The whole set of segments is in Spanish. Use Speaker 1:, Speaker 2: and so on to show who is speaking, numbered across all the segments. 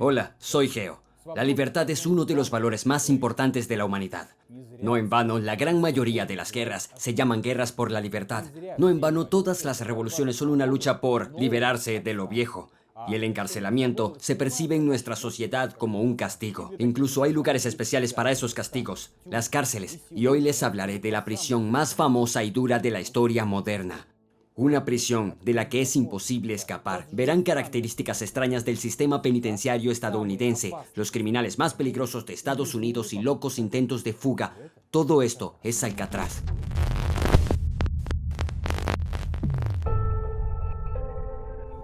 Speaker 1: Hola, soy Geo. La libertad es uno de los valores más importantes de la humanidad. No en vano, la gran mayoría de las guerras se llaman guerras por la libertad. No en vano, todas las revoluciones son una lucha por liberarse de lo viejo. Y el encarcelamiento se percibe en nuestra sociedad como un castigo. Incluso hay lugares especiales para esos castigos, las cárceles. Y hoy les hablaré de la prisión más famosa y dura de la historia moderna. Una prisión de la que es imposible escapar. Verán características extrañas del sistema penitenciario estadounidense, los criminales más peligrosos de Estados Unidos y locos intentos de fuga. Todo esto es Alcatraz.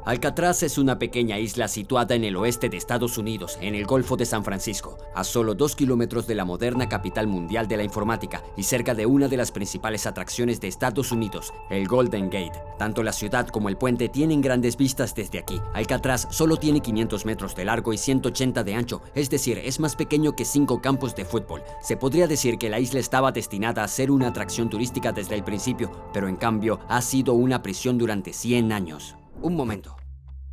Speaker 1: Alcatraz es una pequeña isla situada en el oeste de Estados Unidos, en el Golfo de San Francisco, a solo 2 kilómetros de la moderna capital mundial de la informática y cerca de una de las principales atracciones de Estados Unidos, el Golden Gate. Tanto la ciudad como el puente tienen grandes vistas desde aquí. Alcatraz solo tiene 500 metros de largo y 180 de ancho, es decir, es más pequeño que 5 campos de fútbol. Se podría decir que la isla estaba destinada a ser una atracción turística desde el principio, pero en cambio ha sido una prisión durante 100 años. Un momento.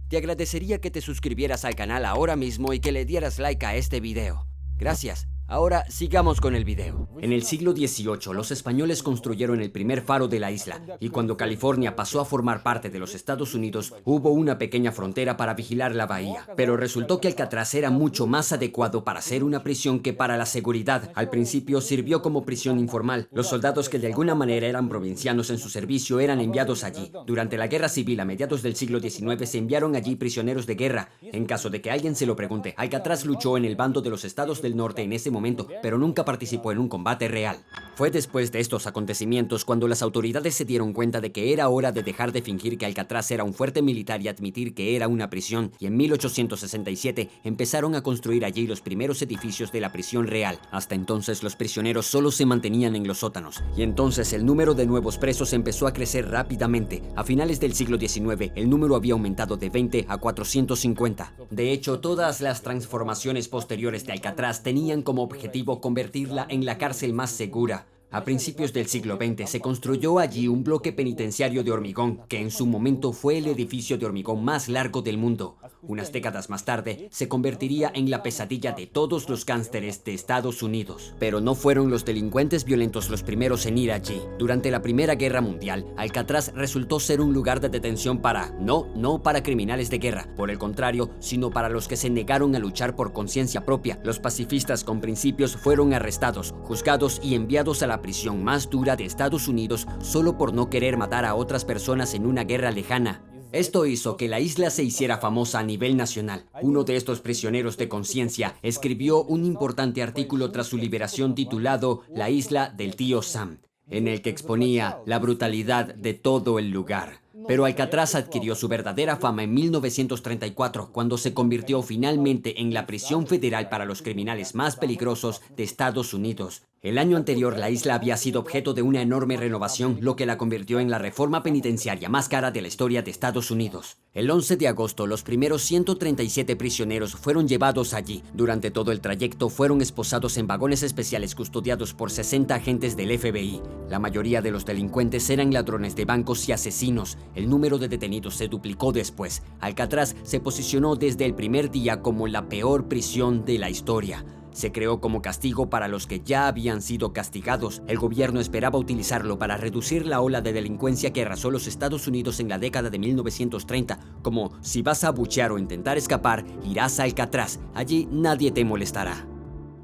Speaker 1: Te agradecería que te suscribieras al canal ahora mismo y que le dieras like a este video. Gracias. Ahora sigamos con el video. En el siglo XVIII, los españoles construyeron el primer faro de la isla, y cuando California pasó a formar parte de los Estados Unidos, hubo una pequeña frontera para vigilar la bahía. Pero resultó que Alcatraz era mucho más adecuado para ser una prisión que para la seguridad. Al principio sirvió como prisión informal. Los soldados que de alguna manera eran provincianos en su servicio eran enviados allí. Durante la Guerra Civil a mediados del siglo XIX se enviaron allí prisioneros de guerra. En caso de que alguien se lo pregunte, Alcatraz luchó en el bando de los Estados del Norte en ese momento, pero nunca participó en un combate real. Fue después de estos acontecimientos cuando las autoridades se dieron cuenta de que era hora de dejar de fingir que Alcatraz era un fuerte militar y admitir que era una prisión, y en 1867 empezaron a construir allí los primeros edificios de la prisión real. Hasta entonces los prisioneros solo se mantenían en los sótanos, y entonces el número de nuevos presos empezó a crecer rápidamente. A finales del siglo XIX el número había aumentado de 20 a 450. De hecho, todas las transformaciones posteriores de Alcatraz tenían como objetivo convertirla en la cárcel más segura. A principios del siglo XX se construyó allí un bloque penitenciario de hormigón, que en su momento fue el edificio de hormigón más largo del mundo. Unas décadas más tarde, se convertiría en la pesadilla de todos los gángsteres de Estados Unidos. Pero no fueron los delincuentes violentos los primeros en ir allí. Durante la Primera Guerra Mundial, Alcatraz resultó ser un lugar de detención no para criminales de guerra, por el contrario, sino para los que se negaron a luchar por conciencia propia. Los pacifistas con principios fueron arrestados, juzgados y enviados a la prisión más dura de Estados Unidos solo por no querer matar a otras personas en una guerra lejana. Esto hizo que la isla se hiciera famosa a nivel nacional. Uno de estos prisioneros de conciencia escribió un importante artículo tras su liberación titulado La isla del tío Sam, en el que exponía la brutalidad de todo el lugar. Pero Alcatraz adquirió su verdadera fama en 1934, cuando se convirtió finalmente en la prisión federal para los criminales más peligrosos de Estados Unidos. El año anterior, la isla había sido objeto de una enorme renovación, lo que la convirtió en la reforma penitenciaria más cara de la historia de Estados Unidos. El 11 de agosto, los primeros 137 prisioneros fueron llevados allí. Durante todo el trayecto, fueron esposados en vagones especiales custodiados por 60 agentes del FBI. La mayoría de los delincuentes eran ladrones de bancos y asesinos. El número de detenidos se duplicó después. Alcatraz se posicionó desde el primer día como la peor prisión de la historia. Se creó como castigo para los que ya habían sido castigados. El gobierno esperaba utilizarlo para reducir la ola de delincuencia que arrasó los Estados Unidos en la década de 1930, como si vas a abuchear o intentar escapar, irás a Alcatraz, allí nadie te molestará.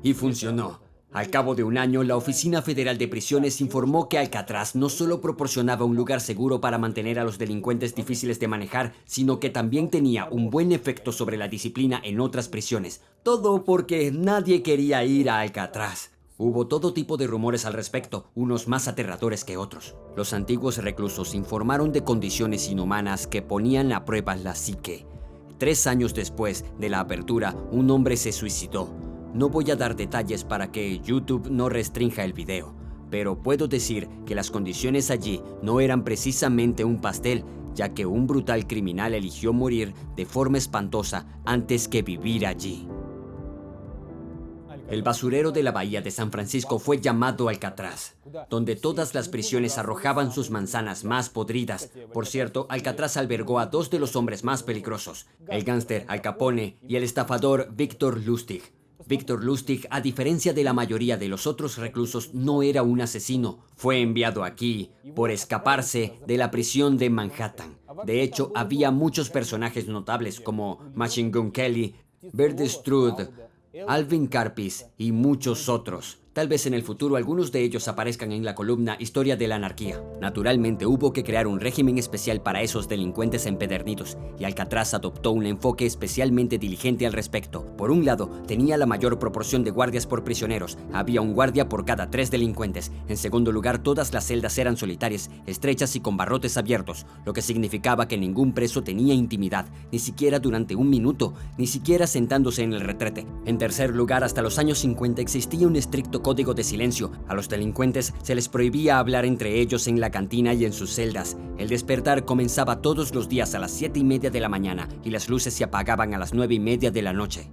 Speaker 1: Y funcionó. Al cabo de un año, la Oficina Federal de Prisiones informó que Alcatraz no solo proporcionaba un lugar seguro para mantener a los delincuentes difíciles de manejar, sino que también tenía un buen efecto sobre la disciplina en otras prisiones. Todo porque nadie quería ir a Alcatraz. Hubo todo tipo de rumores al respecto, unos más aterradores que otros. Los antiguos reclusos informaron de condiciones inhumanas que ponían a prueba la psique. 3 años después de la apertura, un hombre se suicidó. No voy a dar detalles para que YouTube no restrinja el video, pero puedo decir que las condiciones allí no eran precisamente un pastel, ya que un brutal criminal eligió morir de forma espantosa antes que vivir allí. El basurero de la bahía de San Francisco fue llamado Alcatraz, donde todas las prisiones arrojaban sus manzanas más podridas. Por cierto, Alcatraz albergó a dos de los hombres más peligrosos, el gángster Al Capone y el estafador Victor Lustig. Victor Lustig, a diferencia de la mayoría de los otros reclusos, no era un asesino. Fue enviado aquí por escaparse de la prisión de Manhattan. De hecho, había muchos personajes notables como Machine Gun Kelly, Bert Stroud, Alvin Karpis y muchos otros. Tal vez en el futuro algunos de ellos aparezcan en la columna Historia de la Anarquía. Naturalmente hubo que crear un régimen especial para esos delincuentes empedernidos, y Alcatraz adoptó un enfoque especialmente diligente al respecto. Por un lado, tenía la mayor proporción de guardias por prisioneros. Había un guardia por cada 3 delincuentes. En segundo lugar, todas las celdas eran solitarias, estrechas y con barrotes abiertos, lo que significaba que ningún preso tenía intimidad, ni siquiera durante un minuto, ni siquiera sentándose en el retrete. En tercer lugar, hasta los años 50 existía un estricto código de silencio. A los delincuentes se les prohibía hablar entre ellos en la cantina y en sus celdas. El despertar comenzaba todos los días a las 7:30 de la mañana y las luces se apagaban a las 9:30 de la noche.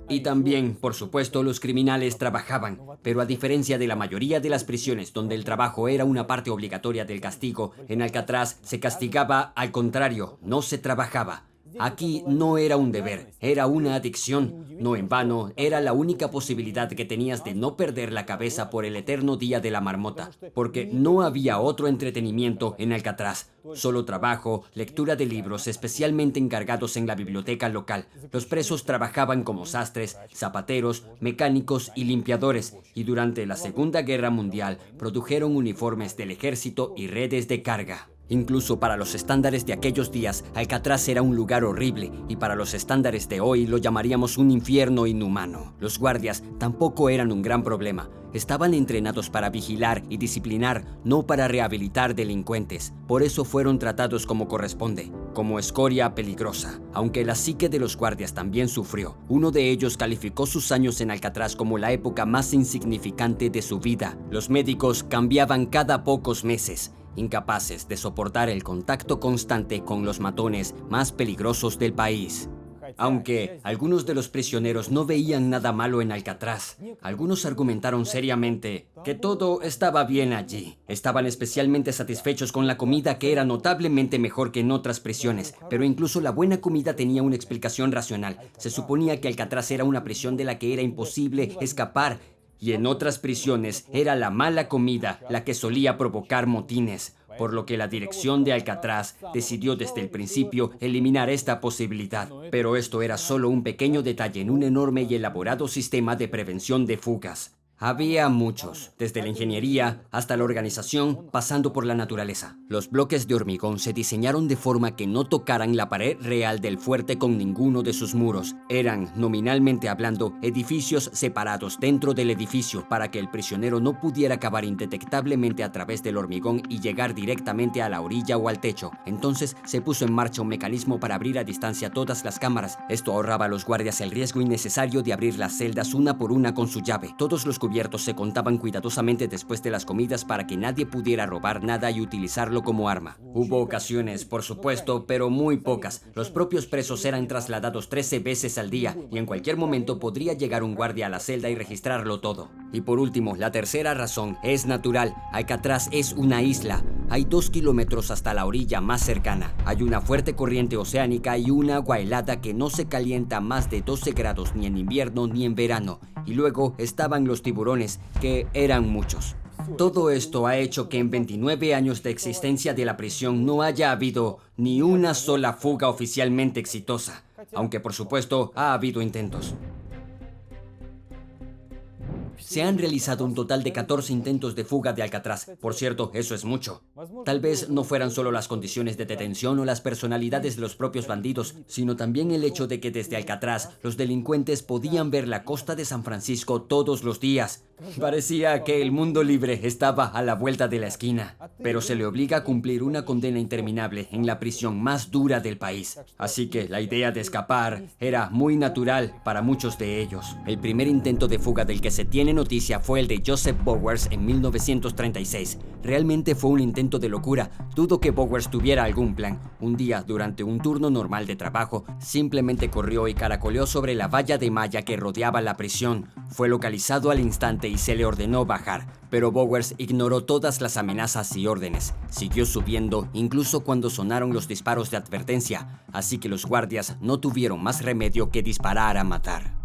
Speaker 1: Y también, por supuesto, los criminales trabajaban, pero a diferencia de la mayoría de las prisiones donde el trabajo era una parte obligatoria del castigo, en Alcatraz se castigaba al contrario, no se trabajaba. Aquí no era un deber, era una adicción. No en vano, era la única posibilidad que tenías de no perder la cabeza por el eterno día de la marmota, porque no había otro entretenimiento en Alcatraz. Solo trabajo, lectura de libros especialmente encargados en la biblioteca local. Los presos trabajaban como sastres, zapateros, mecánicos y limpiadores, y durante la Segunda Guerra Mundial produjeron uniformes del ejército y redes de carga. Incluso para los estándares de aquellos días, Alcatraz era un lugar horrible, y para los estándares de hoy lo llamaríamos un infierno inhumano. Los guardias tampoco eran un gran problema. Estaban entrenados para vigilar y disciplinar, no para rehabilitar delincuentes. Por eso fueron tratados como corresponde, como escoria peligrosa. Aunque la psique de los guardias también sufrió. Uno de ellos calificó sus años en Alcatraz como la época más insignificante de su vida. Los médicos cambiaban cada pocos meses, incapaces de soportar el contacto constante con los matones más peligrosos del país. Aunque algunos de los prisioneros no veían nada malo en Alcatraz, algunos argumentaron seriamente que todo estaba bien allí. Estaban especialmente satisfechos con la comida, que era notablemente mejor que en otras prisiones, pero incluso la buena comida tenía una explicación racional. Se suponía que Alcatraz era una prisión de la que era imposible escapar, y en otras prisiones era la mala comida la que solía provocar motines, por lo que la dirección de Alcatraz decidió desde el principio eliminar esta posibilidad. Pero esto era solo un pequeño detalle en un enorme y elaborado sistema de prevención de fugas. Había muchos, desde la ingeniería hasta la organización, pasando por la naturaleza. Los bloques de hormigón se diseñaron de forma que no tocaran la pared real del fuerte con ninguno de sus muros. Eran, nominalmente hablando, edificios separados dentro del edificio para que el prisionero no pudiera cavar indetectablemente a través del hormigón y llegar directamente a la orilla o al techo. Entonces se puso en marcha un mecanismo para abrir a distancia todas las cámaras. Esto ahorraba a los guardias el riesgo innecesario de abrir las celdas una por una con su llave. Todos los cubiertos se contaban cuidadosamente después de las comidas para que nadie pudiera robar nada y utilizarlo como arma. Hubo ocasiones, por supuesto, pero muy pocas. Los propios presos eran trasladados 13 veces al día, y en cualquier momento podría llegar un guardia a la celda y registrarlo todo. Y por último, la tercera razón es natural. Alcatraz es una isla. Hay 2 kilómetros hasta la orilla más cercana. Hay una fuerte corriente oceánica y una agua helada que no se calienta a más de 12 grados ni en invierno ni en verano. Y luego estaban los tiburones, que eran muchos. Todo esto ha hecho que en 29 años de existencia de la prisión no haya habido ni una sola fuga oficialmente exitosa, aunque por supuesto ha habido intentos. Se han realizado un total de 14 intentos de fuga de Alcatraz. Por cierto, eso es mucho. Tal vez no fueran solo las condiciones de detención o las personalidades de los propios bandidos, sino también el hecho de que desde Alcatraz los delincuentes podían ver la costa de San Francisco todos los días. Parecía que el mundo libre estaba a la vuelta de la esquina, pero se le obliga a cumplir una condena interminable en la prisión más dura del país. Así que la idea de escapar era muy natural para muchos de ellos. El primer intento de fuga del que se tiene noticia fue el de Joseph Bowers en 1936. Realmente fue un intento de locura. Dudo que Bowers tuviera algún plan. Un día, durante un turno normal de trabajo, simplemente corrió y caracoleó sobre la valla de malla que rodeaba la prisión. Fue localizado al instante y se le ordenó bajar, pero Bowers ignoró todas las amenazas y órdenes. Siguió subiendo, incluso cuando sonaron los disparos de advertencia, así que los guardias no tuvieron más remedio que disparar a matar.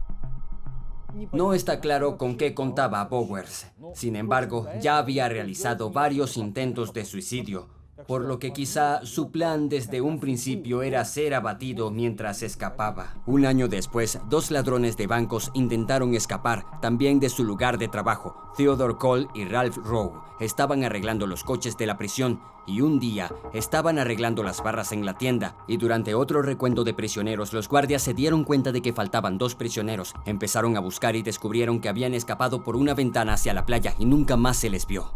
Speaker 1: No está claro con qué contaba Bowers. Sin embargo, ya había realizado varios intentos de suicidio, por lo que quizá su plan desde un principio era ser abatido mientras escapaba. Un año después, 2 ladrones de bancos intentaron escapar, también de su lugar de trabajo. Theodore Cole y Ralph Rowe estaban arreglando los coches de la prisión y un día estaban arreglando las barras en la tienda, y durante otro recuento de prisioneros los guardias se dieron cuenta de que faltaban 2 prisioneros. Empezaron a buscar y descubrieron que habían escapado por una ventana hacia la playa y nunca más se les vio.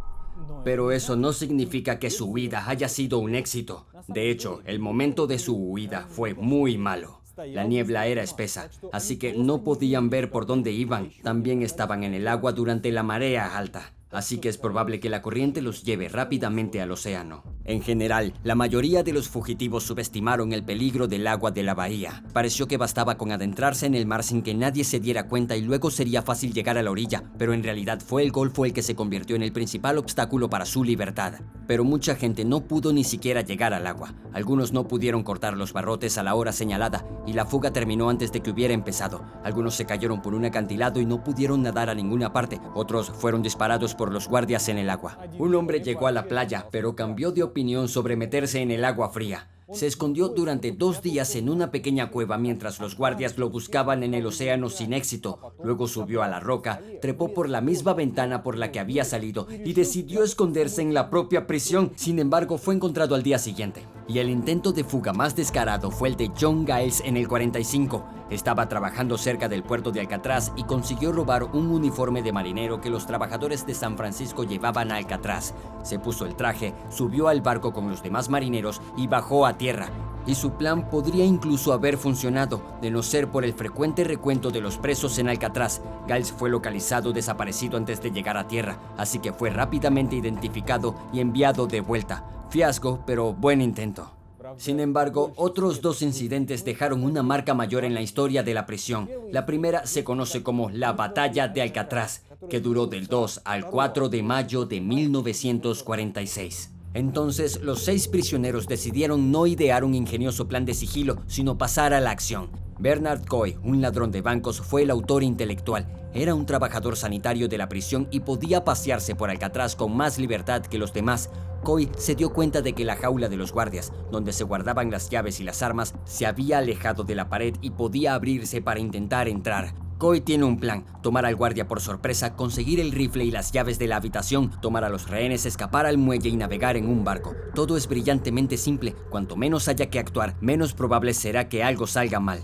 Speaker 1: Pero eso no significa que su huida haya sido un éxito. De hecho, el momento de su huida fue muy malo. La niebla era espesa, así que no podían ver por dónde iban. También estaban en el agua durante la marea alta, así que es probable que la corriente los lleve rápidamente al océano. En general, la mayoría de los fugitivos subestimaron el peligro del agua de la bahía. Pareció que bastaba con adentrarse en el mar sin que nadie se diera cuenta y luego sería fácil llegar a la orilla, pero en realidad fue el Golfo el que se convirtió en el principal obstáculo para su libertad. Pero mucha gente no pudo ni siquiera llegar al agua. Algunos no pudieron cortar los barrotes a la hora señalada y la fuga terminó antes de que hubiera empezado. Algunos se cayeron por un acantilado y no pudieron nadar a ninguna parte. Otros fueron disparados por los guardias en el agua. Un hombre llegó a la playa, pero cambió de opinión sobre meterse en el agua fría. Se escondió durante 2 días en una pequeña cueva mientras los guardias lo buscaban en el océano sin éxito. Luego subió a la roca, trepó por la misma ventana por la que había salido y decidió esconderse en la propia prisión. Sin embargo, fue encontrado al día siguiente. Y el intento de fuga más descarado fue el de John Giles en el 45. Estaba trabajando cerca del puerto de Alcatraz y consiguió robar un uniforme de marinero que los trabajadores de San Francisco llevaban a Alcatraz. Se puso el traje, subió al barco con los demás marineros y bajó a tierra. Y su plan podría incluso haber funcionado, de no ser por el frecuente recuento de los presos en Alcatraz. Giles fue localizado desaparecido antes de llegar a tierra, así que fue rápidamente identificado y enviado de vuelta. Fiasco, pero buen intento. Sin embargo, otros 2 incidentes dejaron una marca mayor en la historia de la prisión. La primera se conoce como la Batalla de Alcatraz, que duró del 2 al 4 de mayo de 1946. Entonces, los 6 prisioneros decidieron no idear un ingenioso plan de sigilo, sino pasar a la acción. Bernard Coy, un ladrón de bancos, fue el autor intelectual. Era un trabajador sanitario de la prisión y podía pasearse por Alcatraz con más libertad que los demás. Coy se dio cuenta de que la jaula de los guardias, donde se guardaban las llaves y las armas, se había alejado de la pared y podía abrirse para intentar entrar. Coy tiene un plan: tomar al guardia por sorpresa, conseguir el rifle y las llaves de la habitación, tomar a los rehenes, escapar al muelle y navegar en un barco. Todo es brillantemente simple. Cuanto menos haya que actuar, menos probable será que algo salga mal.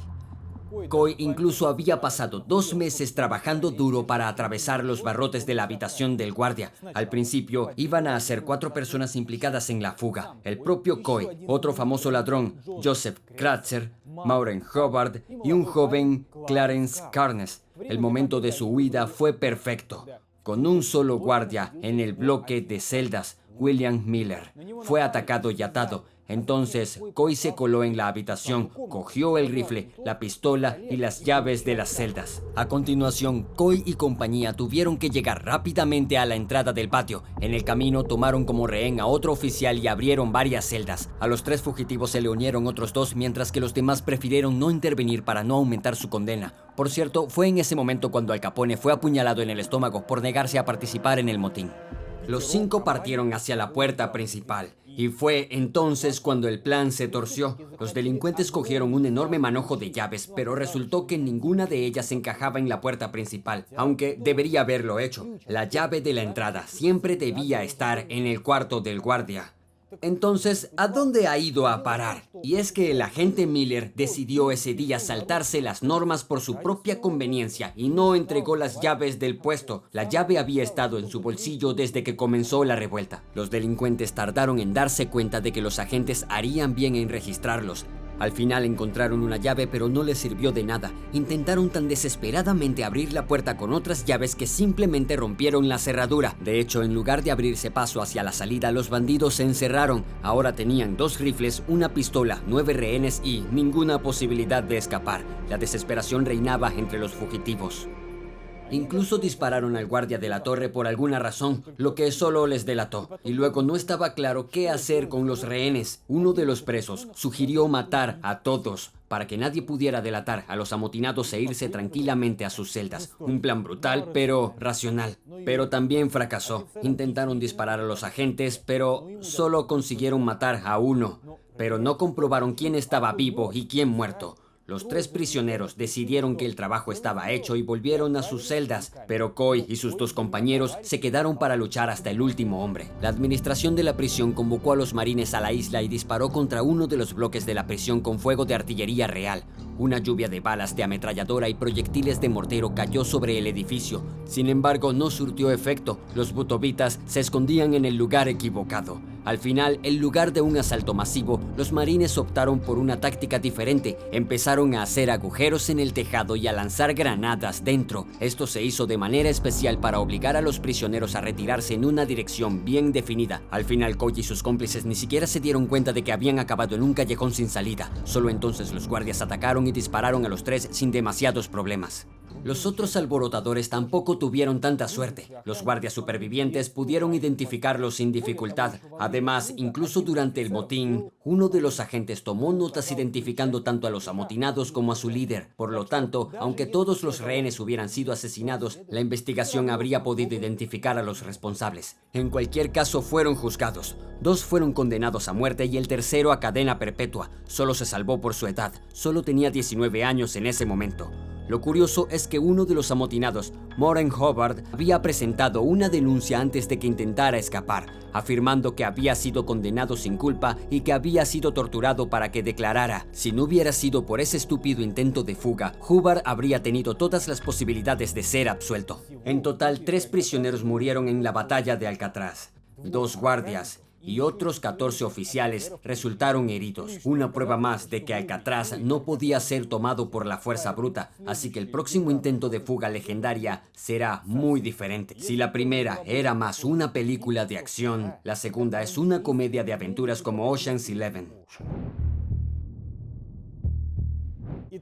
Speaker 1: Coy incluso había pasado 2 meses trabajando duro para atravesar los barrotes de la habitación del guardia. Al principio iban a ser 4 personas implicadas en la fuga: el propio Coy, otro famoso ladrón, Joseph Kratzer, Maureen Hubbard y un joven Clarence Carnes. El momento de su huida fue perfecto. Con un solo guardia en el bloque de celdas, William Miller fue atacado y atado. Entonces, Coy se coló en la habitación, cogió el rifle, la pistola y las llaves de las celdas. A continuación, Coy y compañía tuvieron que llegar rápidamente a la entrada del patio. En el camino tomaron como rehén a otro oficial y abrieron varias celdas. A los 3 fugitivos se le unieron otros 2, mientras que los demás prefirieron no intervenir para no aumentar su condena. Por cierto, fue en ese momento cuando Al Capone fue apuñalado en el estómago por negarse a participar en el motín. Los 5 partieron hacia la puerta principal. Y fue entonces cuando el plan se torció. Los delincuentes cogieron un enorme manojo de llaves, pero resultó que ninguna de ellas encajaba en la puerta principal, aunque debería haberlo hecho. La llave de la entrada siempre debía estar en el cuarto del guardia. Entonces, ¿a dónde ha ido a parar? Y es que el agente Miller decidió ese día saltarse las normas por su propia conveniencia y no entregó las llaves del puesto. La llave había estado en su bolsillo desde que comenzó la revuelta. Los delincuentes tardaron en darse cuenta de que los agentes harían bien en registrarlos. Al final encontraron una llave, pero no les sirvió de nada. Intentaron tan desesperadamente abrir la puerta con otras llaves que simplemente rompieron la cerradura. De hecho, en lugar de abrirse paso hacia la salida, los bandidos se encerraron. Ahora tenían 2 rifles, una pistola, 9 rehenes y ninguna posibilidad de escapar. La desesperación reinaba entre los fugitivos. Incluso dispararon al guardia de la torre por alguna razón, lo que solo les delató. Y luego no estaba claro qué hacer con los rehenes. Uno de los presos sugirió matar a todos para que nadie pudiera delatar a los amotinados e irse tranquilamente a sus celdas. Un plan brutal, pero racional. Pero también fracasó. Intentaron disparar a los agentes, pero solo consiguieron matar a uno. Pero no comprobaron quién estaba vivo y quién muerto. Los 3 prisioneros decidieron que el trabajo estaba hecho y volvieron a sus celdas, pero Coy y sus 2 compañeros se quedaron para luchar hasta el último hombre. La administración de la prisión convocó a los marines a la isla y disparó contra uno de los bloques de la prisión con fuego de artillería real. Una lluvia de balas de ametralladora y proyectiles de mortero cayó sobre el edificio. Sin embargo, no surtió efecto. Los butovitas se escondían en el lugar equivocado. Al final, en lugar de un asalto masivo, los marines optaron por una táctica diferente. Empezaron a hacer agujeros en el tejado y a lanzar granadas dentro. Esto se hizo de manera especial para obligar a los prisioneros a retirarse en una dirección bien definida. Al final, Coy y sus cómplices ni siquiera se dieron cuenta de que habían acabado en un callejón sin salida. Solo entonces los guardias atacaron y dispararon a los 3 sin demasiados problemas. Los otros alborotadores tampoco tuvieron tanta suerte. Los guardias supervivientes pudieron identificarlos sin dificultad. Además, incluso durante el motín, uno de los agentes tomó notas identificando tanto a los amotinados como a su líder. Por lo tanto, aunque todos los rehenes hubieran sido asesinados, la investigación habría podido identificar a los responsables. En cualquier caso, fueron juzgados. 2 fueron condenados a muerte y el tercero a cadena perpetua. Solo se salvó por su edad. Solo tenía 19 años en ese momento. Lo curioso es que uno de los amotinados, Moren Hubbard, había presentado una denuncia antes de que intentara escapar, afirmando que había sido condenado sin culpa y que había sido torturado para que declarara. Si no hubiera sido por ese estúpido intento de fuga, Hubbard habría tenido todas las posibilidades de ser absuelto. En total, 3 prisioneros murieron en la batalla de Alcatraz. 2 guardias y otros 14 oficiales resultaron heridos. Una prueba más de que Alcatraz no podía ser tomado por la fuerza bruta, así que el próximo intento de fuga legendaria será muy diferente. Si la primera era más una película de acción, la segunda es una comedia de aventuras como Ocean's 11.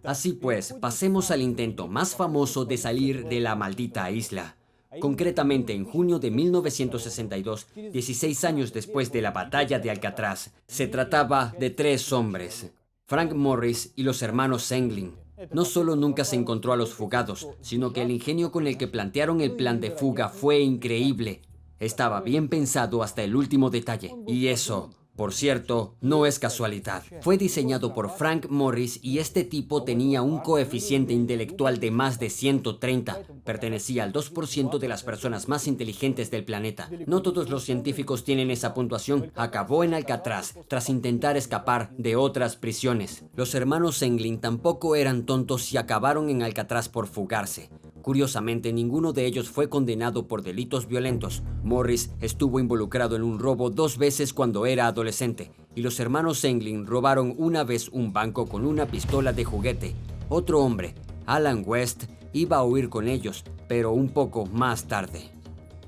Speaker 1: Así pues, pasemos al intento más famoso de salir de la maldita isla. Concretamente, en junio de 1962, 16 años después de la batalla de Alcatraz, se trataba de 3 hombres, Frank Morris y los hermanos Senglin. No solo nunca se encontró a los fugados, sino que el ingenio con el que plantearon el plan de fuga fue increíble. Estaba bien pensado hasta el último detalle, y eso, por cierto, no es casualidad. Fue diseñado por Frank Morris y este tipo tenía un coeficiente intelectual de más de 130. Pertenecía al 2% de las personas más inteligentes del planeta. No todos los científicos tienen esa puntuación. Acabó en Alcatraz tras intentar escapar de otras prisiones. Los hermanos Senglin tampoco eran tontos y acabaron en Alcatraz por fugarse. Curiosamente, ninguno de ellos fue condenado por delitos violentos. Morris estuvo involucrado en un robo 2 veces cuando era adolescente, y los hermanos Senglin robaron una vez un banco con una pistola de juguete. Otro hombre, Alan West, iba a huir con ellos, pero un poco más tarde.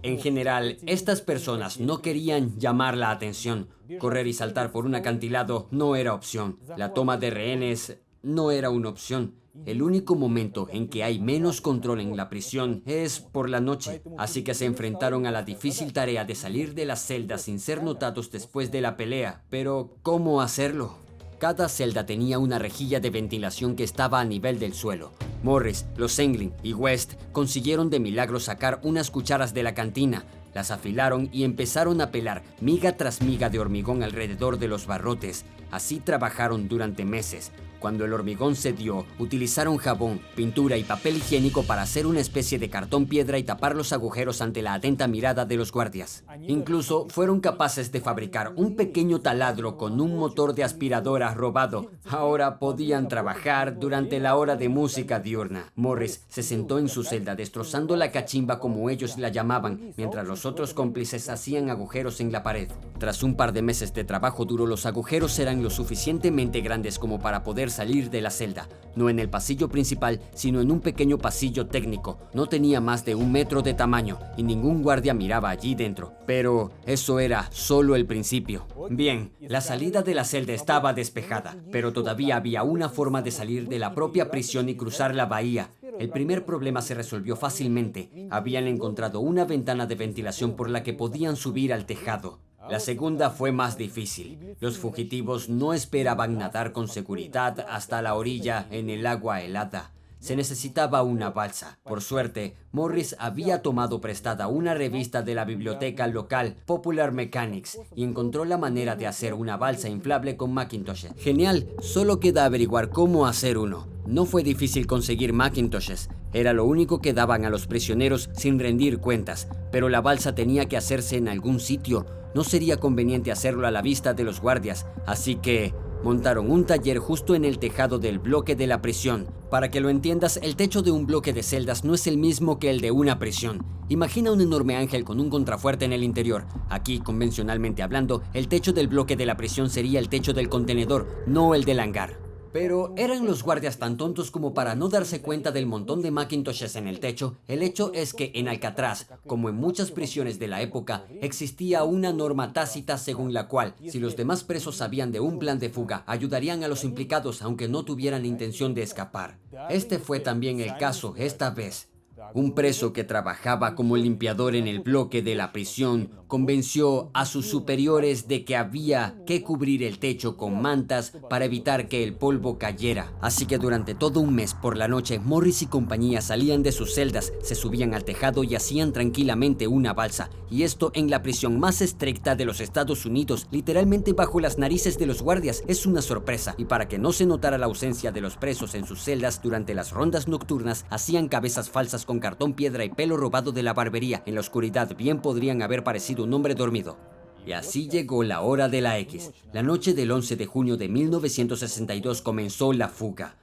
Speaker 1: En general, estas personas no querían llamar la atención. Correr y saltar por un acantilado no era opción. La toma de rehenes no era una opción. El único momento en que hay menos control en la prisión es por la noche, así que se enfrentaron a la difícil tarea de salir de la celda sin ser notados después de la pelea. Pero, ¿cómo hacerlo? Cada celda tenía una rejilla de ventilación que estaba a nivel del suelo. Morris, los Senglin y West consiguieron de milagro sacar unas cucharas de la cantina, las afilaron y empezaron a pelar miga tras miga de hormigón alrededor de los barrotes. Así trabajaron durante meses. Cuando el hormigón cedió, utilizaron jabón, pintura y papel higiénico para hacer una especie de cartón piedra y tapar los agujeros ante la atenta mirada de los guardias. Incluso fueron capaces de fabricar un pequeño taladro con un motor de aspiradora robado. Ahora podían trabajar durante la hora de música diurna. Morris se sentó en su celda destrozando la cachimba como ellos la llamaban, mientras los otros cómplices hacían agujeros en la pared. Tras un par de meses de trabajo duro, los agujeros eran lo suficientemente grandes como para poder salir de la celda, no en el pasillo principal, sino en un pequeño pasillo técnico. No tenía más de 1 metro de tamaño y ningún guardia miraba allí dentro. Pero eso era solo el principio. Bien, la salida de la celda estaba despejada, pero todavía había una forma de salir de la propia prisión y cruzar la bahía. El primer problema se resolvió fácilmente. Habían encontrado una ventana de ventilación por la que podían subir al tejado. La segunda fue más difícil. Los fugitivos no esperaban nadar con seguridad hasta la orilla en el agua helada. Se necesitaba una balsa. Por suerte, Morris había tomado prestada una revista de la biblioteca local, Popular Mechanics, y encontró la manera de hacer una balsa inflable con Macintoshes. Genial, solo queda averiguar cómo hacer uno. No fue difícil conseguir Macintoshes. Era lo único que daban a los prisioneros sin rendir cuentas, pero la balsa tenía que hacerse en algún sitio. No sería conveniente hacerlo a la vista de los guardias, así que montaron un taller justo en el tejado del bloque de la prisión. Para que lo entiendas, el techo de un bloque de celdas no es el mismo que el de una prisión. Imagina un enorme ángel con un contrafuerte en el interior. Aquí, convencionalmente hablando, el techo del bloque de la prisión sería el techo del contenedor, no el del hangar. Pero ¿eran los guardias tan tontos como para no darse cuenta del montón de Macintoshes en el techo? El hecho es que en Alcatraz, como en muchas prisiones de la época, existía una norma tácita según la cual, si los demás presos sabían de un plan de fuga, ayudarían a los implicados aunque no tuvieran intención de escapar. Este fue también el caso esta vez. Un preso que trabajaba como limpiador en el bloque de la prisión convenció a sus superiores de que había que cubrir el techo con mantas para evitar que el polvo cayera. Así que durante todo un mes por la noche, Morris y compañía salían de sus celdas, se subían al tejado y hacían tranquilamente una balsa. Y esto en la prisión más estricta de los Estados Unidos, literalmente bajo las narices de los guardias. Es una sorpresa. Y para que no se notara la ausencia de los presos en sus celdas durante las rondas nocturnas, hacían cabezas falsas con cartón piedra y pelo robado de la barbería. En la oscuridad bien podrían haber parecido un hombre dormido. Y así llegó la hora de la X. La noche del 11 de junio de 1962 comenzó la fuga.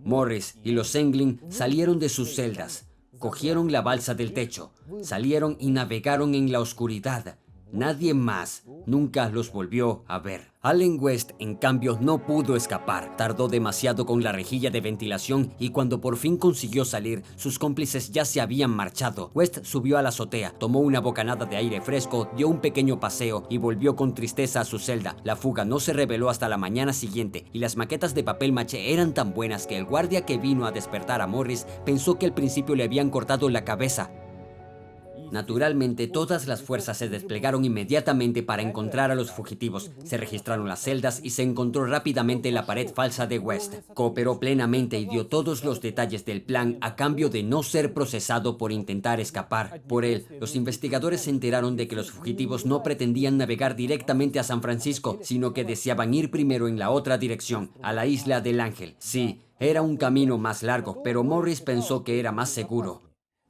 Speaker 1: Morris y los Englin salieron de sus celdas, cogieron la balsa del techo, salieron y navegaron en la oscuridad. Nadie más nunca los volvió a ver. Allen West, en cambio, no pudo escapar. Tardó demasiado con la rejilla de ventilación y cuando por fin consiguió salir, sus cómplices ya se habían marchado. West subió a la azotea, tomó una bocanada de aire fresco, dio un pequeño paseo y volvió con tristeza a su celda. La fuga no se reveló hasta la mañana siguiente y las maquetas de papel maché eran tan buenas que el guardia que vino a despertar a Morris pensó que al principio le habían cortado la cabeza. Naturalmente, todas las fuerzas se desplegaron inmediatamente para encontrar a los fugitivos. Se registraron las celdas y se encontró rápidamente la pared falsa de West. Cooperó plenamente y dio todos los detalles del plan a cambio de no ser procesado por intentar escapar. Por él, los investigadores se enteraron de que los fugitivos no pretendían navegar directamente a San Francisco, sino que deseaban ir primero en la otra dirección, a la isla del Ángel. Sí, era un camino más largo, pero Morris pensó que era más seguro.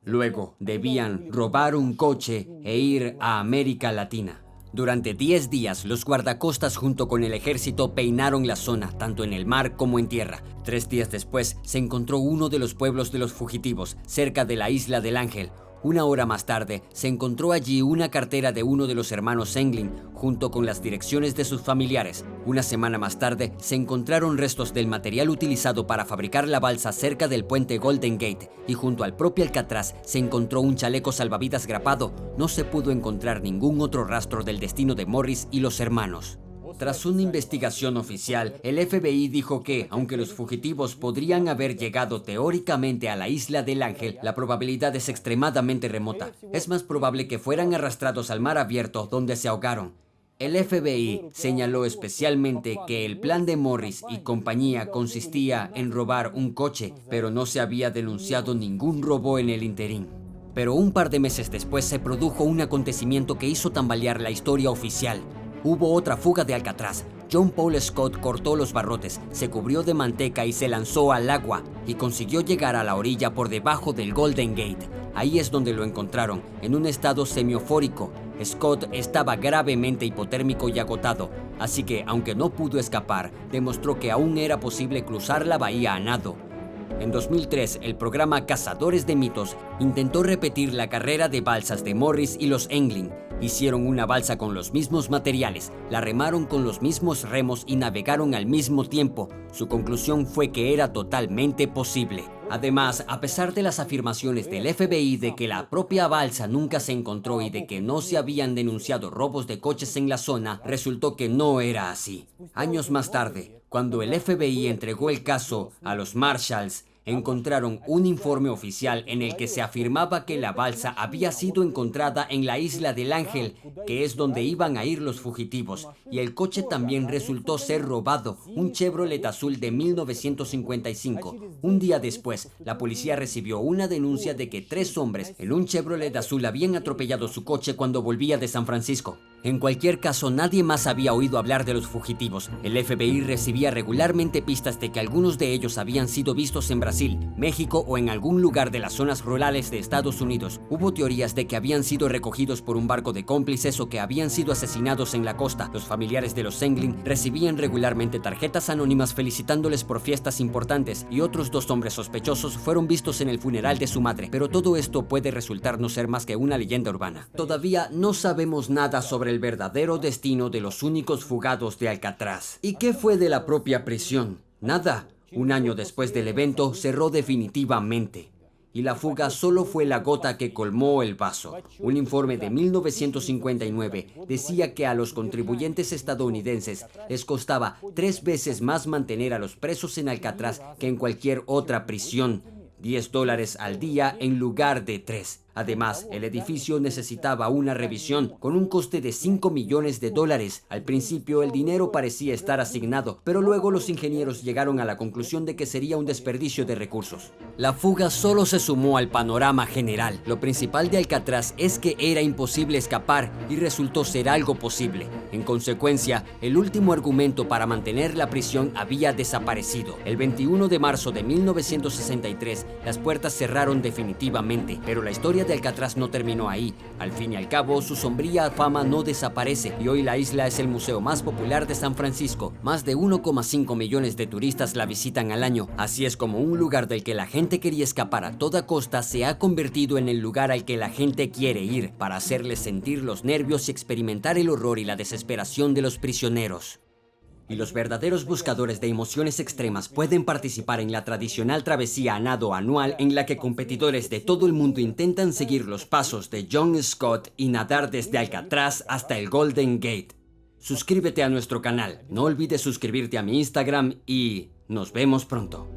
Speaker 1: Luego, debían robar un coche e ir a América Latina. Durante 10 días, los guardacostas junto con el ejército peinaron la zona, tanto en el mar como en tierra. 3 días después, se encontró uno de los pueblos de los fugitivos, cerca de la isla del Ángel. 1 hora más tarde, se encontró allí una cartera de uno de los hermanos Englin, junto con las direcciones de sus familiares. 1 semana más tarde, se encontraron restos del material utilizado para fabricar la balsa cerca del puente Golden Gate, y junto al propio Alcatraz se encontró un chaleco salvavidas grapado. No se pudo encontrar ningún otro rastro del destino de Morris y los hermanos. Tras una investigación oficial, el FBI dijo que, aunque los fugitivos podrían haber llegado teóricamente a la isla del Ángel, la probabilidad es extremadamente remota. Es más probable que fueran arrastrados al mar abierto, donde se ahogaron. El FBI señaló especialmente que el plan de Morris y compañía consistía en robar un coche, pero no se había denunciado ningún robo en el interín. Pero un par de meses después se produjo un acontecimiento que hizo tambalear la historia oficial. Hubo otra fuga de Alcatraz. John Paul Scott cortó los barrotes, se cubrió de manteca y se lanzó al agua y consiguió llegar a la orilla por debajo del Golden Gate. Ahí es donde lo encontraron, en un estado semiofórico. Scott estaba gravemente hipotérmico y agotado, así que, aunque no pudo escapar, demostró que aún era posible cruzar la bahía a nado. En 2003, el programa Cazadores de Mitos intentó repetir la carrera de balsas de Morris y los Englin. Hicieron una balsa con los mismos materiales, la remaron con los mismos remos y navegaron al mismo tiempo. Su conclusión fue que era totalmente posible. Además, a pesar de las afirmaciones del FBI de que la propia balsa nunca se encontró y de que no se habían denunciado robos de coches en la zona, resultó que no era así. Años más tarde, cuando el FBI entregó el caso a los Marshalls, encontraron un informe oficial en el que se afirmaba que la balsa había sido encontrada en la isla del Ángel, que es donde iban a ir los fugitivos, y el coche también resultó ser robado, un Chevrolet azul de 1955. Un día después, la policía recibió una denuncia de que 3 hombres en un Chevrolet azul habían atropellado su coche cuando volvía de San Francisco. En cualquier caso, nadie más había oído hablar de los fugitivos. El FBI recibía regularmente pistas de que algunos de ellos habían sido vistos en Brasil, México o en algún lugar de las zonas rurales de Estados Unidos. Hubo teorías de que habían sido recogidos por un barco de cómplices o que habían sido asesinados en la costa. Los familiares de los Senglin recibían regularmente tarjetas anónimas felicitándoles por fiestas importantes, y otros 2 hombres sospechosos fueron vistos en el funeral de su madre. Pero todo esto puede resultar no ser más que una leyenda urbana. Todavía no sabemos nada sobre el verdadero destino de los únicos fugados de Alcatraz. ¿Y qué fue de la propia prisión? Nada. Un año después del evento, cerró definitivamente. Y la fuga solo fue la gota que colmó el vaso. Un informe de 1959 decía que a los contribuyentes estadounidenses les costaba 3 veces más mantener a los presos en Alcatraz que en cualquier otra prisión. $10 al día en lugar de 3. Además, el edificio necesitaba una revisión con un coste de $5 millones. Al principio el dinero parecía estar asignado, pero luego los ingenieros llegaron a la conclusión de que sería un desperdicio de recursos. La fuga solo se sumó al panorama general. Lo principal de Alcatraz es que era imposible escapar y resultó ser algo posible. En consecuencia, el último argumento para mantener la prisión había desaparecido. El 21 de marzo de 1963, las puertas cerraron definitivamente, pero la historia de Alcatraz no terminó ahí. Al fin y al cabo, su sombría fama no desaparece y hoy la isla es el museo más popular de San Francisco. Más de 1,5 millones de turistas la visitan al año. Así es como un lugar del que la gente quería escapar a toda costa se ha convertido en el lugar al que la gente quiere ir para hacerles sentir los nervios y experimentar el horror y la desesperación de los prisioneros. Y los verdaderos buscadores de emociones extremas pueden participar en la tradicional travesía a nado anual en la que competidores de todo el mundo intentan seguir los pasos de John Scott y nadar desde Alcatraz hasta el Golden Gate. Suscríbete a nuestro canal, no olvides suscribirte a mi Instagram y nos vemos pronto.